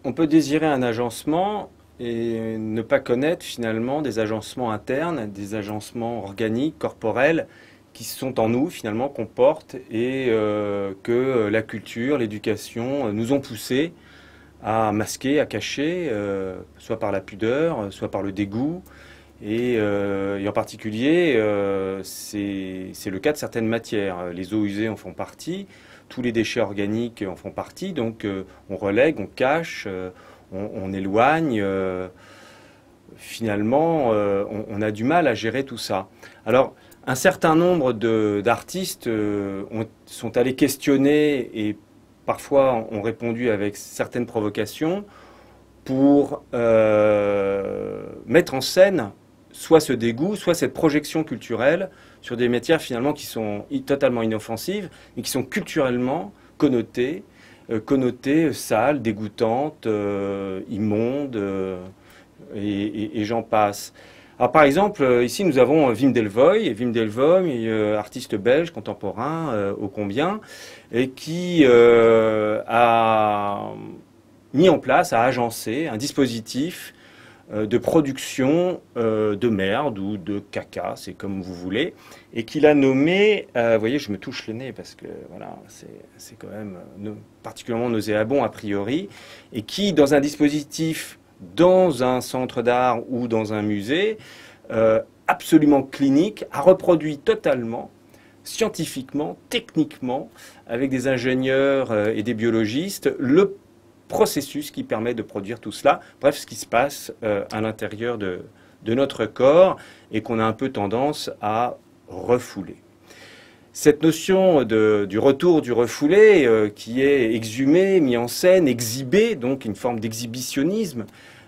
on peut désirer un agencement et ne pas connaître finalement des agencements internes, des agencements organiques, corporels, qui sont en nous finalement, qu'on porte et que la culture, l'éducation nous ont poussés à masquer, à cacher, soit par la pudeur, soit par le dégoût. Et en particulier, c'est le cas de certaines matières. Les eaux usées en font partie, tous les déchets organiques en font partie, donc on relègue, on cache, on éloigne. Finalement, on a du mal à gérer tout ça. Alors, un certain nombre d'artistes sont allés questionner et parfois ont répondu avec certaines provocations pour mettre en scène soit ce dégoût, soit cette projection culturelle sur des matières finalement qui sont totalement inoffensives, mais qui sont culturellement connotées, sales, dégoûtantes, immondes, et j'en passe. Alors, par exemple, ici nous avons Wim Delvoye, artiste belge contemporain, ô combien, et qui a mis en place, a agencé un dispositif de production de merde ou de caca, c'est comme vous voulez, et qu'il a nommé, vous voyez, je me touche le nez parce que voilà, c'est quand même particulièrement nauséabond a priori, et qui, dans un dispositif, dans un centre d'art ou dans un musée, absolument clinique, a reproduit totalement, scientifiquement, techniquement, avec des ingénieurs et des biologistes, le processus qui permet de produire tout cela, bref, ce qui se passe à l'intérieur de notre corps et qu'on a un peu tendance à refouler. Cette notion du retour du refoulé qui est exhumé, mis en scène, exhibé, donc une forme d'exhibitionnisme,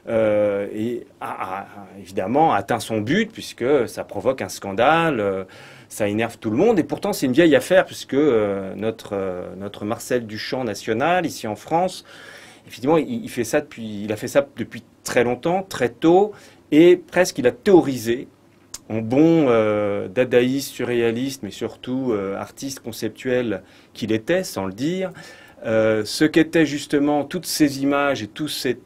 et a évidemment atteint son but puisque ça provoque un scandale, ça énerve tout le monde et pourtant c'est une vieille affaire puisque notre Marcel Duchamp national ici en France, effectivement, il a fait ça depuis très longtemps, très tôt, et presque il a théorisé, en bon dadaïste, surréaliste, mais surtout artiste conceptuel qu'il était, sans le dire, ce qu'étaient justement toutes ces images et toutes ces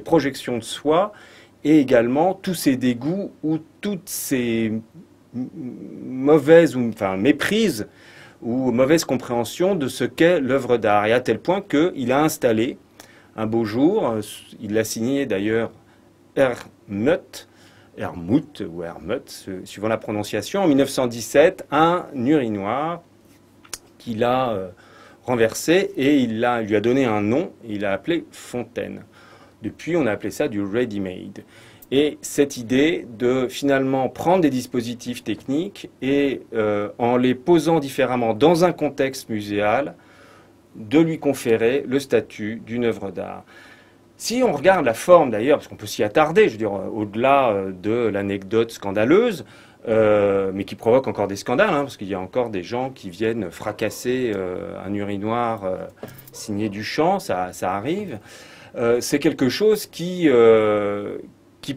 projections de soi, et également tous ces dégoûts ou toutes ces mauvaises, enfin méprises ou mauvaises compréhensions de ce qu'est l'œuvre d'art. Et à tel point qu'il a installé un beau jour, il l'a signé d'ailleurs Hermut ou Hermut, suivant la prononciation, en 1917, un urinoir qu'il a renversé et il lui a donné un nom, et il l'a appelé Fontaine. Depuis, on a appelé ça du ready-made. Et cette idée de finalement prendre des dispositifs techniques et en les posant différemment dans un contexte muséal, de lui conférer le statut d'une œuvre d'art. Si on regarde la forme d'ailleurs, parce qu'on peut s'y attarder, je veux dire, au-delà de l'anecdote scandaleuse, mais qui provoque encore des scandales, hein, parce qu'il y a encore des gens qui viennent fracasser un urinoir signé Duchamp, ça arrive. C'est quelque chose qui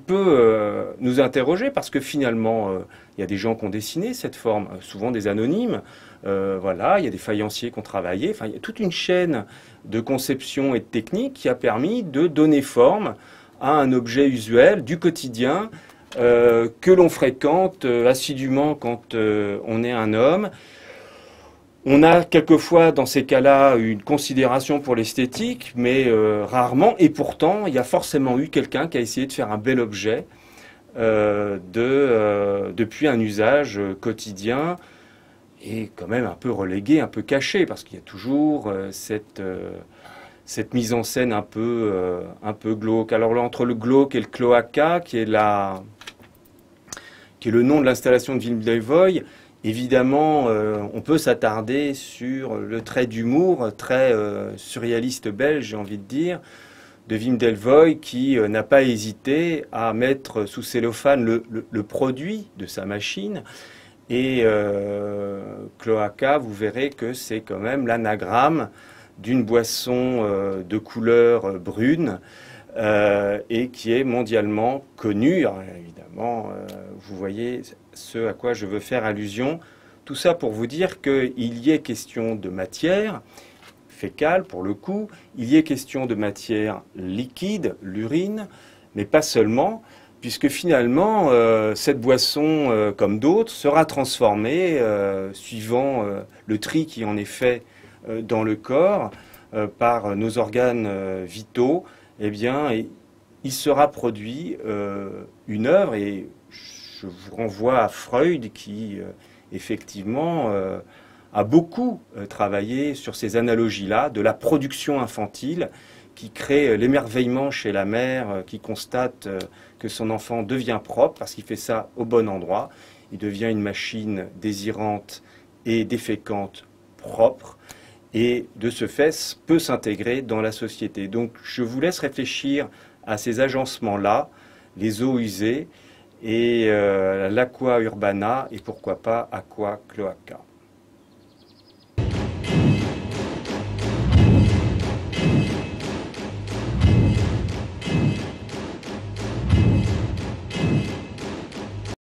peut nous interroger, parce que finalement, il y a des gens qui ont dessiné cette forme, souvent des anonymes. Voilà, il y a des faïenciers qui ont travaillé. Enfin, il y a toute une chaîne de conception et de technique qui a permis de donner forme à un objet usuel du quotidien que l'on fréquente assidûment quand on est un homme. On a quelquefois, dans ces cas-là, une considération pour l'esthétique, mais rarement. Et pourtant, il y a forcément eu quelqu'un qui a essayé de faire un bel objet depuis un usage quotidien et quand même un peu relégué, un peu caché, parce qu'il y a toujours cette mise en scène un peu glauque. Alors là, entre le glauque et le cloaca, qui est le nom de l'installation de Wim Delvoye, évidemment, on peut s'attarder sur le trait d'humour très surréaliste belge, j'ai envie de dire, de Wim Delvoye, qui n'a pas hésité à mettre sous cellophane le produit de sa machine. Et cloaca, vous verrez que c'est quand même l'anagramme d'une boisson de couleur brune et qui est mondialement connue. Alors, évidemment, vous voyez ce à quoi je veux faire allusion. Tout ça pour vous dire qu'il y est question de matière, fécale pour le coup, il y est question de matière liquide, l'urine, mais pas seulement, puisque finalement, cette boisson, comme d'autres, sera transformée, suivant le tri qui en est fait dans le corps, par nos organes vitaux, eh bien, il sera produit une œuvre, et je vous renvoie à Freud qui, effectivement, a beaucoup travaillé sur ces analogies-là, de la production infantile, qui crée l'émerveillement chez la mère, qui constate que son enfant devient propre, parce qu'il fait ça au bon endroit. Il devient une machine désirante et déféquente propre, et de ce fait peut s'intégrer dans la société. Donc je vous laisse réfléchir à ces agencements-là, les eaux usées, et l'aqua urbana, et pourquoi pas aqua cloaca.